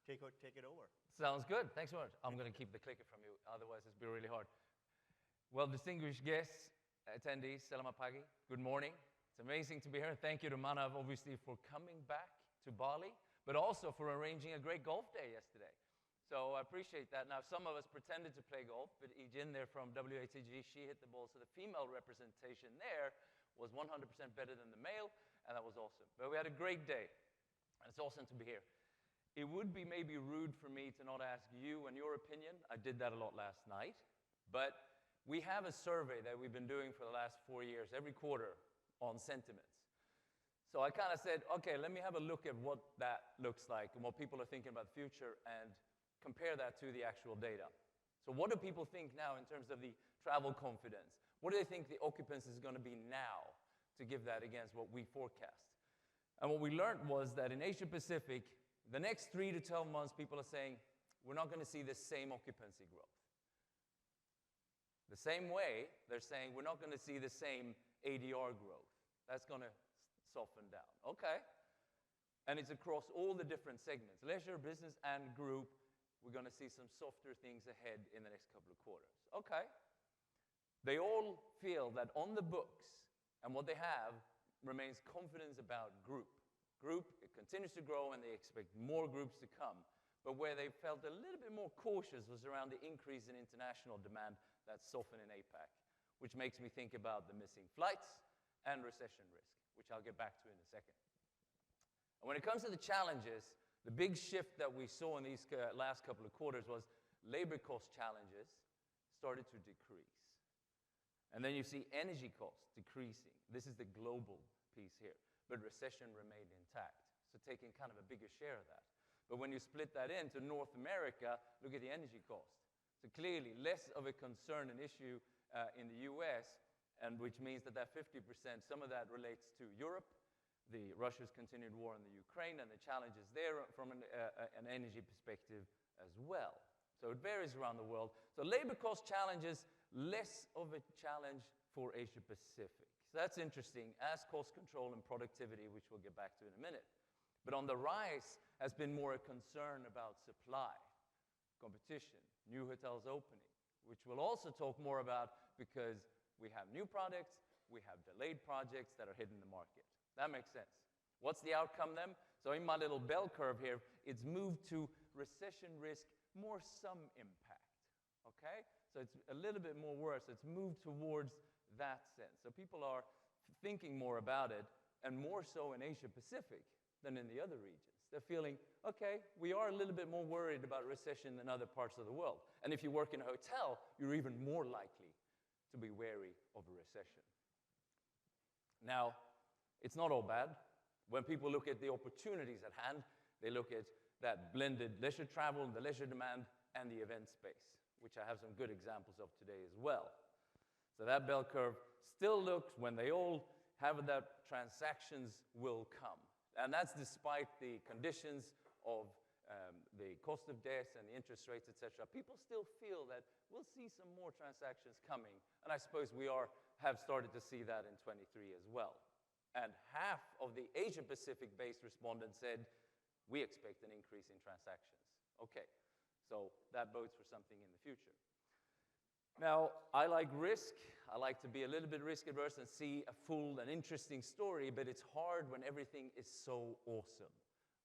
take it over. Sounds good. Thanks so much. I'm going to keep the clicker from you. Otherwise, it's be really hard. Well, distinguished guests, attendees, selamat pagi. Good morning. It's amazing to be here. Thank you to Manav, obviously, for coming back to Bali, but also for arranging a great golf day yesterday. So I appreciate that. Now, some of us pretended to play golf, but Ejin there from WATG, she hit the ball. So the female representation there was 100% better than the male, and that was awesome. But we had a great day, and it's awesome to be here. It would be maybe rude for me to not ask you and your opinion. I did that a lot last night. But we have a survey that we've been doing for the last 4 years, every quarter, on sentiments. So I kind of said, okay, let me have a look at what that looks like and what people are thinking about the future and compare that to the actual data. So what do people think now in terms of the travel confidence? What do they think the occupancy is going to be now to give that against what we forecast? And what we learned was that in Asia Pacific, the next 3 to 12 months, people are saying, we're not going to see the same occupancy growth. The same way, they're saying, we're not going to see the same ADR growth. That's going to soften down. Okay. And it's across all the different segments, leisure, business, and group. We're going to see some softer things ahead in the next couple of quarters. Okay. They all feel that on the books and what they have remains confidence about group. Group, it continues to grow and they expect more groups to come. But where they felt a little bit more cautious was around the increase in international demand that's softened in APAC, which makes me think about the missing flights and recession risk, which I'll get back to in a second. And when it comes to the challenges, the big shift that we saw in these last couple of quarters was labor cost challenges started to decrease. And then you see energy costs decreasing. This is the global piece here. But recession remained intact, so taking kind of a bigger share of that. But when you split that into North America, look at the energy cost. So clearly, less of a concern and issue in the US, and which means that 50%, some of that relates to Europe, Russia's continued war in the Ukraine, and the challenges there from an energy perspective as well. So it varies around the world. So labor cost challenges, less of a challenge for Asia Pacific. So that's interesting, as cost control and productivity, which we'll get back to in a minute. But on the rise has been more a concern about supply, competition, new hotels opening, which we'll also talk more about because we have new products, we have delayed projects that are hitting the market. That makes sense. What's the outcome then? So in my little bell curve here, it's moved to recession risk, more some impact, okay? So it's a little bit more worse. It's moved towards that sense. So people are thinking more about it, and more so in Asia Pacific than in the other regions. They're feeling, okay, we are a little bit more worried about recession than other parts of the world. And if you work in a hotel, you're even more likely to be wary of a recession. Now, it's not all bad. When people look at the opportunities at hand, they look at that blended leisure travel, the leisure demand, and the event space, which I have some good examples of today as well. So that bell curve still looks, when they all have that, transactions will come. And that's despite the conditions of the cost of debt and the interest rates, etc. People still feel that we'll see some more transactions coming. And I suppose we have started to see that in 23 as well. And half of the Asia-Pacific-based respondents said, we expect an increase in transactions. Okay, so that bodes for something in the future. Now, I like risk. I like to be a little bit risk-averse and see a full and interesting story, but it's hard when everything is so awesome,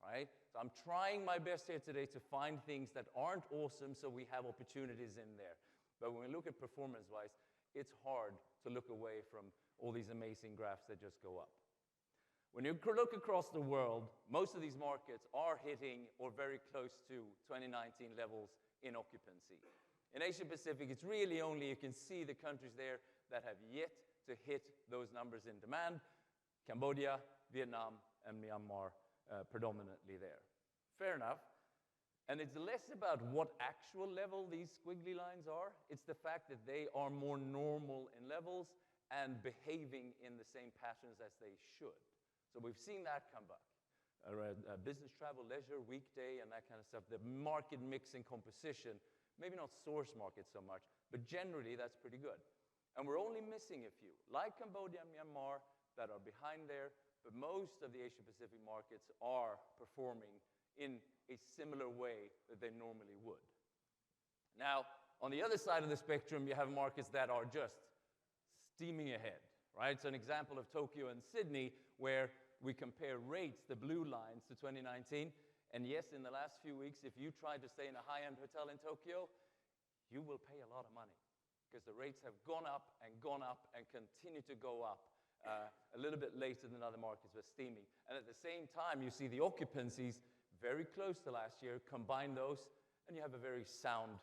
right? So I'm trying my best here today to find things that aren't awesome so we have opportunities in there. But when we look at performance-wise, it's hard to look away from all these amazing graphs that just go up. When you look across the world, most of these markets are hitting or very close to 2019 levels in occupancy. In Asia Pacific, it's really only, you can see the countries there that have yet to hit those numbers in demand. Cambodia, Vietnam, and Myanmar predominantly there. Fair enough. And it's less about what actual level these squiggly lines are. It's the fact that they are more normal in levels and behaving in the same patterns as they should. So we've seen that come back. Business travel, leisure, weekday, and that kind of stuff. The market mix and composition, maybe not source market so much, but generally that's pretty good. And we're only missing a few, like Cambodia and Myanmar, that are behind there, but most of the Asia-Pacific markets are performing in a similar way that they normally would. Now, on the other side of the spectrum, you have markets that are just steaming ahead, right? So an example of Tokyo and Sydney, where we compare rates, the blue lines, to 2019. And yes, in the last few weeks, if you try to stay in a high-end hotel in Tokyo, you will pay a lot of money because the rates have gone up and continue to go up a little bit later than other markets, but steaming. And at the same time, you see the occupancies very close to last year. Combine those, and you have a very sound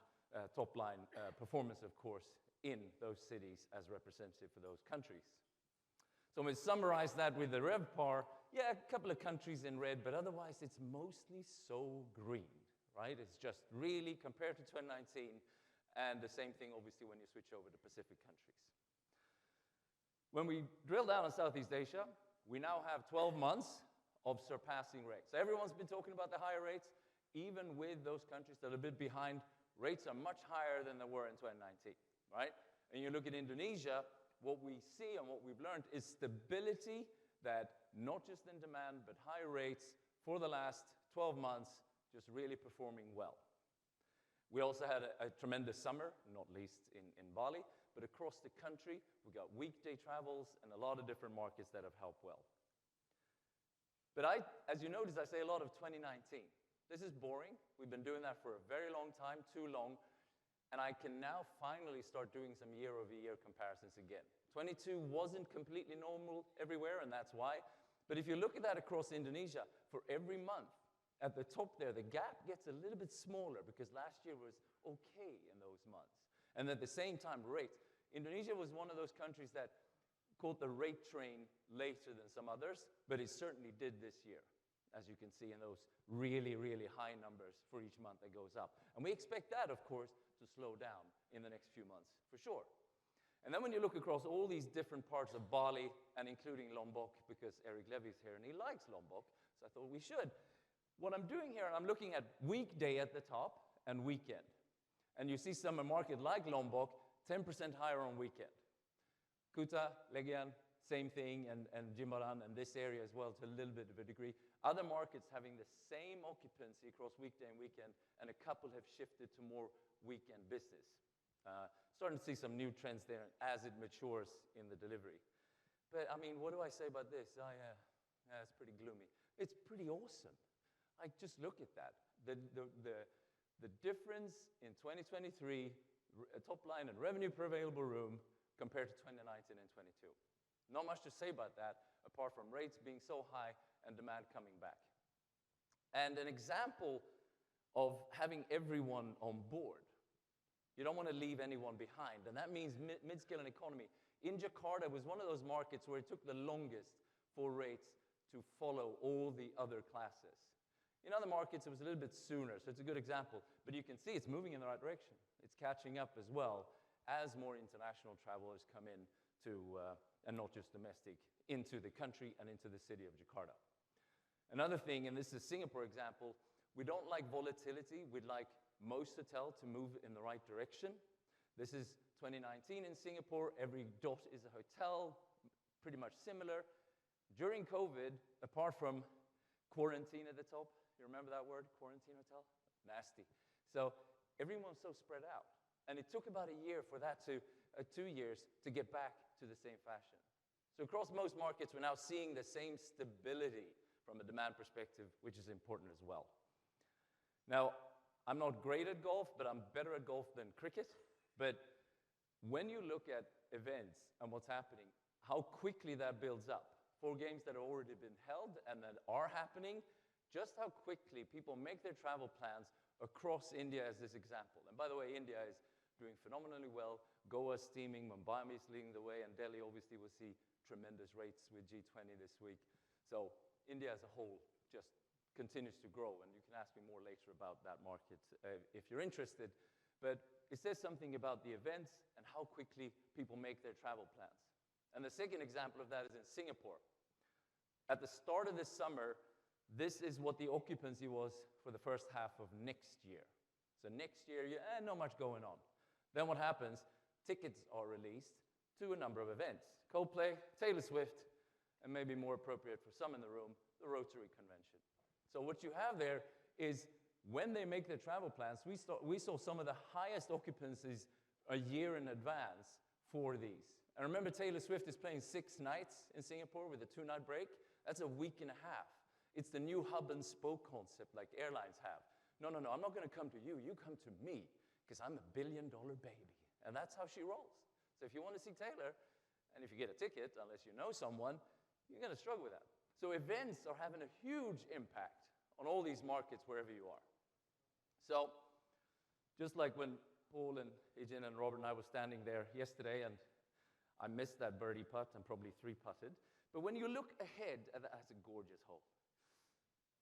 top-line performance, of course, in those cities as representative for those countries. So I'm going to summarize that with the RevPAR. Yeah, a couple of countries in red, but otherwise it's mostly so green, right? It's just really compared to 2019, and the same thing, obviously, when you switch over to Pacific countries. When we drill down on Southeast Asia, we now have 12 months of surpassing rates. So everyone's been talking about the higher rates. Even with those countries that are a bit behind, rates are much higher than they were in 2019, right? And you look at Indonesia, what we see and what we've learned is stability, that not just in demand, but high rates for the last 12 months, just really performing well. We also had a tremendous summer, not least in Bali, but across the country, we got weekday travels and a lot of different markets that have helped well. But as you notice, I say a lot of 2019. This is boring. We've been doing that for a very long time, too long, and I can now finally start doing some year-over-year comparisons again. 22 wasn't completely normal everywhere, and that's why. But if you look at that across Indonesia, for every month, at the top there, the gap gets a little bit smaller because last year was okay in those months. And at the same time, rates. Indonesia was one of those countries that caught the rate train later than some others, but it certainly did this year, as you can see in those really, really high numbers for each month that goes up. And we expect that, of course, to slow down in the next few months, for sure. And then when you look across all these different parts of Bali, and including Lombok, because Eric Levy's here and he likes Lombok, so I thought we should. What I'm doing here, I'm looking at weekday at the top and weekend. And you see some market like Lombok, 10% higher on weekend. Kuta, Legian, same thing, and Jimbaran, and this area as well to a little bit of a degree. Other markets having the same occupancy across weekday and weekend, and a couple have shifted to more weekend business. Starting to see some new trends there as it matures in the delivery. But, I mean, what do I say about this? Yeah, it's pretty gloomy. It's pretty awesome. Like, just look at that. The difference in 2023, top line and revenue per available room compared to 2019 and 22. Not much to say about that, apart from rates being so high and demand coming back. And an example of having everyone on board. You don't want to leave anyone behind, and that means mid-scale and economy. In Jakarta was one of those markets where it took the longest for rates to follow all the other classes. In other markets, it was a little bit sooner, so it's a good example. But you can see it's moving in the right direction. It's catching up as well as more international travelers come in to, and not just domestic, into the country and into the city of Jakarta. Another thing, and this is a Singapore example, we don't like volatility. We'd like most hotels to move in the right direction. This is 2019 in Singapore. Every dot is a hotel, pretty much similar. During COVID, apart from quarantine at the top, you remember that word, quarantine hotel? Nasty. So everyone's so spread out. And it took about a year for that to, 2 years, to get back to the same fashion. So across most markets, we're now seeing the same stability from a demand perspective, which is important as well. Now, I'm not great at golf, but I'm better at golf than cricket. But when you look at events and what's happening, how quickly that builds up. 4 games that have already been held and that are happening, just how quickly people make their travel plans across India as this example. And by the way, India is doing phenomenally well. Goa is steaming, Mumbai is leading the way, and Delhi obviously will see tremendous rates with G20 this week. So India as a whole just continues to grow, and you can ask me more later about that market if you're interested. But it says something about the events and how quickly people make their travel plans. And the second example of that is in Singapore. At the start of this summer, this is what the occupancy was for the first half of next year. So next year, not much going on. Then what happens? Tickets are released to a number of events. Coldplay, Taylor Swift, and maybe more appropriate for some in the room, the Rotary Convention. So what you have there is when they make their travel plans, we saw some of the highest occupancies a year in advance for these. And remember, Taylor Swift is playing 6 nights in Singapore with a 2-night break. That's a week and a half. It's the new hub and spoke concept like airlines have. No, I'm not going to come to you. You come to me, because I'm a billion-dollar baby. And that's how she rolls. So if you want to see Taylor, and if you get a ticket, unless you know someone, you're going to struggle with that. So events are having a huge impact on all these markets wherever you are. So just like when Paul and Ejin and Robert and I were standing there yesterday, and I missed that birdie putt and probably 3-putted. But when you look ahead, that's a gorgeous hole.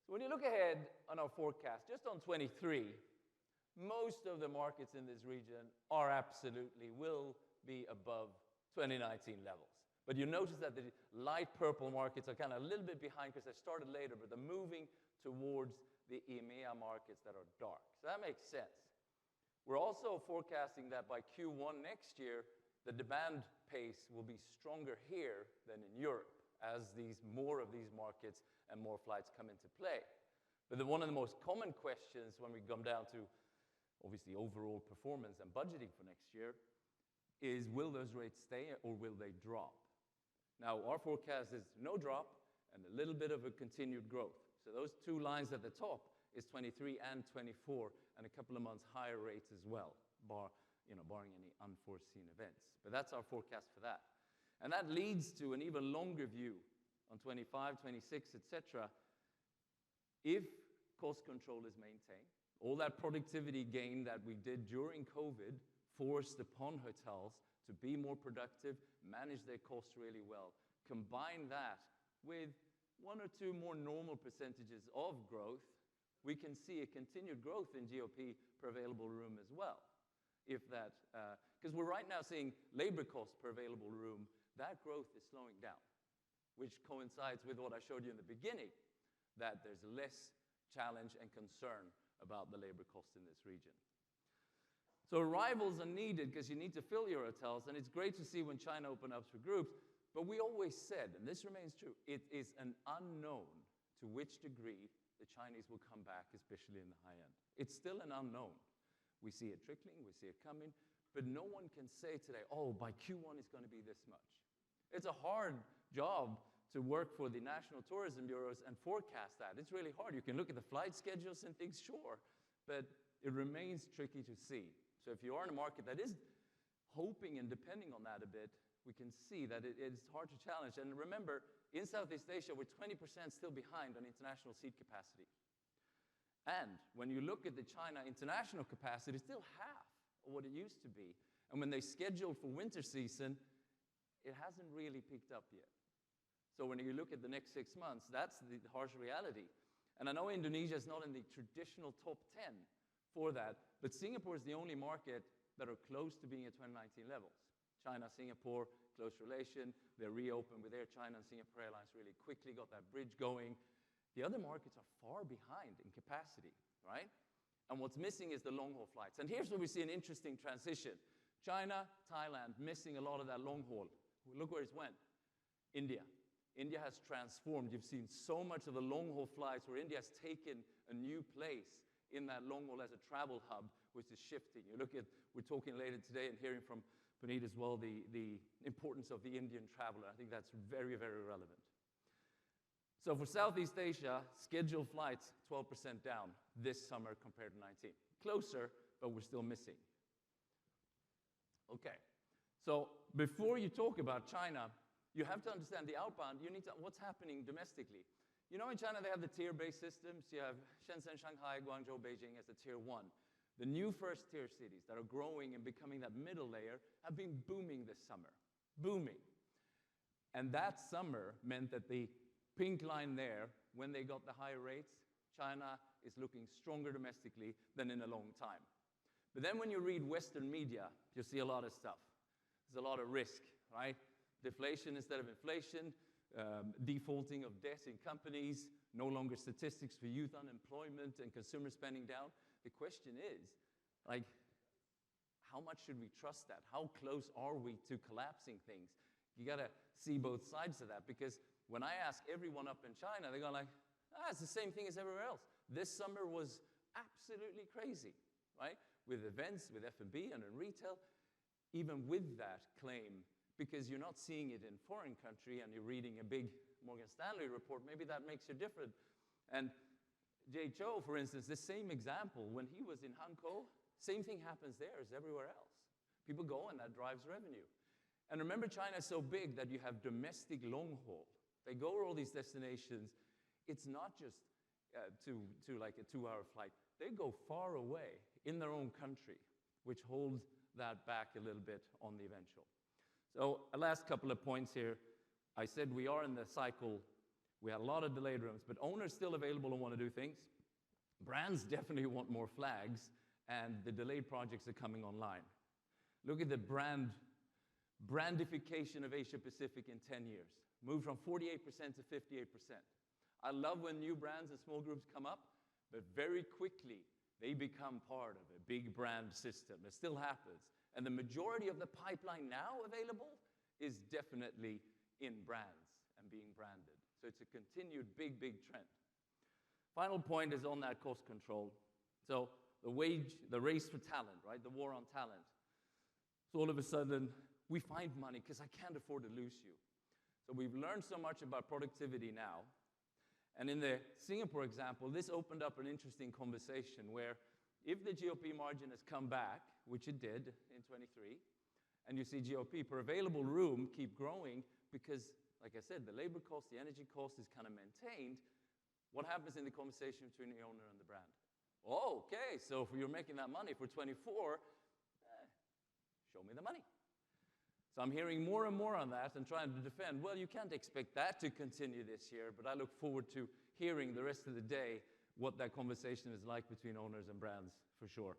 So when you look ahead on our forecast, just on 23, most of the markets in this region are absolutely will be above 2019 levels. But you notice that the light purple markets are kind of a little bit behind because they started later, but they're moving towards the EMEA markets that are dark. So that makes sense. We're also forecasting that by Q1 next year, the demand pace will be stronger here than in Europe as more of these markets and more flights come into play. But one of the most common questions when we come down to, obviously, overall performance and budgeting for next year is, will those rates stay or will they drop? Now, our forecast is no drop and a little bit of a continued growth. So those 2 lines at the top is 23 and 24, and a couple of months higher rates as well, barring any unforeseen events. But that's our forecast for that. And that leads to an even longer view on 25, 26, etc. If cost control is maintained, all that productivity gain that we did during COVID forced upon hotels to be more productive, manage their costs really well. Combine that with 1 or 2 more normal percentages of growth, we can see a continued growth in GOP per available room as well. If that, because we're right now seeing labor costs per available room, that growth is slowing down, which coincides with what I showed you in the beginning, that there's less challenge and concern about the labor costs in this region. So arrivals are needed because you need to fill your hotels, and it's great to see when China opened up for groups, but we always said, and this remains true, it is an unknown to which degree the Chinese will come back, especially in the high end. It's still an unknown. We see it trickling, we see it coming, but no one can say today, oh, by Q1 it's going to be this much. It's a hard job to work for the national tourism bureaus and forecast that. It's really hard. You can look at the flight schedules and things, sure, but it remains tricky to see. So if you are in a market that is hoping and depending on that a bit, we can see that it's hard to challenge. And remember, in Southeast Asia, we're 20% still behind on international seat capacity. And when you look at the China international capacity, it's still half of what it used to be. And when they schedule for winter season, it hasn't really peaked up yet. So when you look at the next 6 months, that's the harsh reality. And I know Indonesia is not in the traditional top 10 for that, but Singapore is the only market that are close to being at 2019 levels. China, Singapore, close relation. They reopened with Air China and Singapore Airlines really quickly, got that bridge going. The other markets are far behind in capacity, right? And what's missing is the long-haul flights. And here's where we see an interesting transition. China, Thailand, missing a lot of that long haul. Look where it's went. India. India has transformed. You've seen so much of the long-haul flights where India has taken a new place in that long haul as a travel hub, which is shifting. You look at, we're talking later today and hearing from Puneet as well, the importance of the Indian traveler. I think that's very, very relevant. So for Southeast Asia, scheduled flights, 12% down this summer compared to 19. Closer, but we're still missing. Okay, so before you talk about China, you have to understand the outbound. You need to, what's happening domestically. You know, in China, they have the tier-based systems. You have Shenzhen, Shanghai, Guangzhou, Beijing as the tier 1. The new first-tier cities that are growing and becoming that middle layer have been booming this summer. Booming. And that summer meant that the pink line there, when they got the higher rates, China is looking stronger domestically than in a long time. But then when you read Western media, you see a lot of stuff. There's a lot of risk, right? Deflation instead of inflation, defaulting of debt in companies, no longer statistics for youth unemployment and consumer spending down. The question is, like, how much should we trust that? How close are we to collapsing things? You gotta see both sides of that, because when I ask everyone up in China, they go like, it's the same thing as everywhere else. This summer was absolutely crazy, right? With events, with F&B, and in retail. Even with that claim, because you're not seeing it in foreign country and you're reading a big Morgan Stanley report, maybe that makes you different. And Jay Chou, for instance, the same example, when he was in Hankou, same thing happens there as everywhere else. People go and that drives revenue. And remember, China is so big that you have domestic long haul. They go to all these destinations. It's not just to like a 2-hour flight. They go far away in their own country, which holds that back a little bit on the eventual. So a last couple of points here. I said we are in the cycle. We had a lot of delayed rooms, but owners still available and want to do things. Brands definitely want more flags, and the delayed projects are coming online. Look at the brandification of Asia Pacific in 10 years. Moved from 48% to 58%. I love when new brands and small groups come up, but very quickly they become part of a big brand system. It still happens. And the majority of the pipeline now available is definitely in brands and being branded. So it's a continued big, big trend. Final point is on that cost control. So the race for talent, right? The war on talent. So all of a sudden, we find money because I can't afford to lose you. So we've learned so much about productivity now. And in the Singapore example, this opened up an interesting conversation where if the GOP margin has come back, which it did in 23, and you see GOP per available room keep growing because, like I said, the labor cost, the energy cost is kind of maintained, what happens in the conversation between the owner and the brand? Oh, okay, so if you're making that money for 24, show me the money. So I'm hearing more and more on that and trying to defend, well, you can't expect that to continue this year, but I look forward to hearing the rest of the day what that conversation is like between owners and brands, for sure.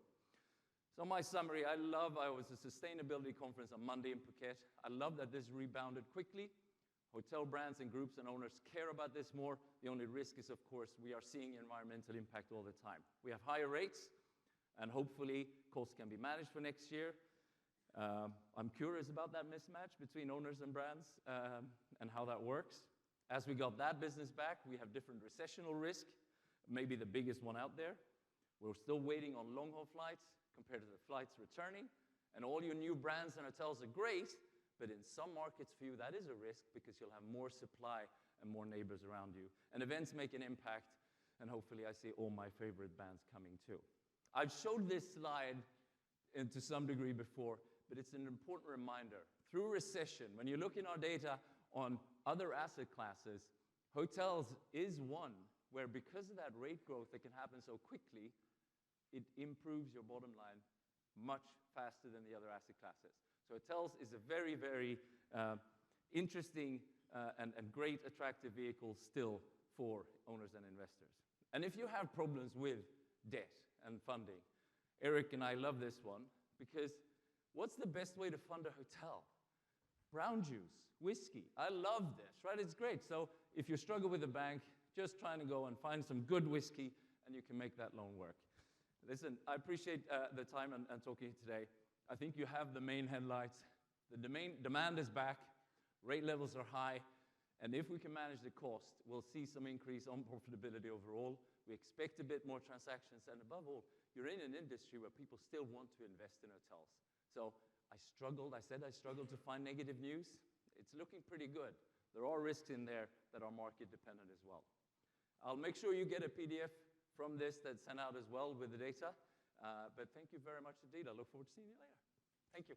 So my summary, I was a sustainability conference on Monday in Phuket. I love that this rebounded quickly. Hotel brands and groups and owners care about this more. The only risk is, of course, we are seeing environmental impact all the time. We have higher rates, and hopefully costs can be managed for next year. I'm curious about that mismatch between owners and brands and how that works. As we got that business back, we have different recessional risk, maybe the biggest one out there. We're still waiting on long-haul flights compared to the flights returning. And all your new brands and hotels are great, but in some markets for you, that is a risk because you'll have more supply and more neighbors around you. And events make an impact, and hopefully I see all my favorite bands coming too. I've showed this slide to some degree before, but it's an important reminder. Through recession, when you look in our data on other asset classes, hotels is one where because of that rate growth that can happen so quickly, it improves your bottom line much faster than the other asset classes. So hotels is a very, very interesting and great attractive vehicle still for owners and investors. And if you have problems with debt and funding, Eric and I love this one because what's the best way to fund a hotel? Brown juice, whiskey. I love this, right? It's great. So if you struggle with a bank, just trying to go and find some good whiskey and you can make that loan work. Listen, I appreciate the time and talking today. I think you have the main headlights. The demand is back. Rate levels are high. And if we can manage the cost, we'll see some increase on profitability overall. We expect a bit more transactions. And above all, you're in an industry where people still want to invest in hotels. So I said I struggled to find negative news. It's looking pretty good. There are risks in there that are market dependent as well. I'll make sure you get a PDF from this that's sent out as well with the data. But thank you very much indeed. I look forward to seeing you later. Thank you.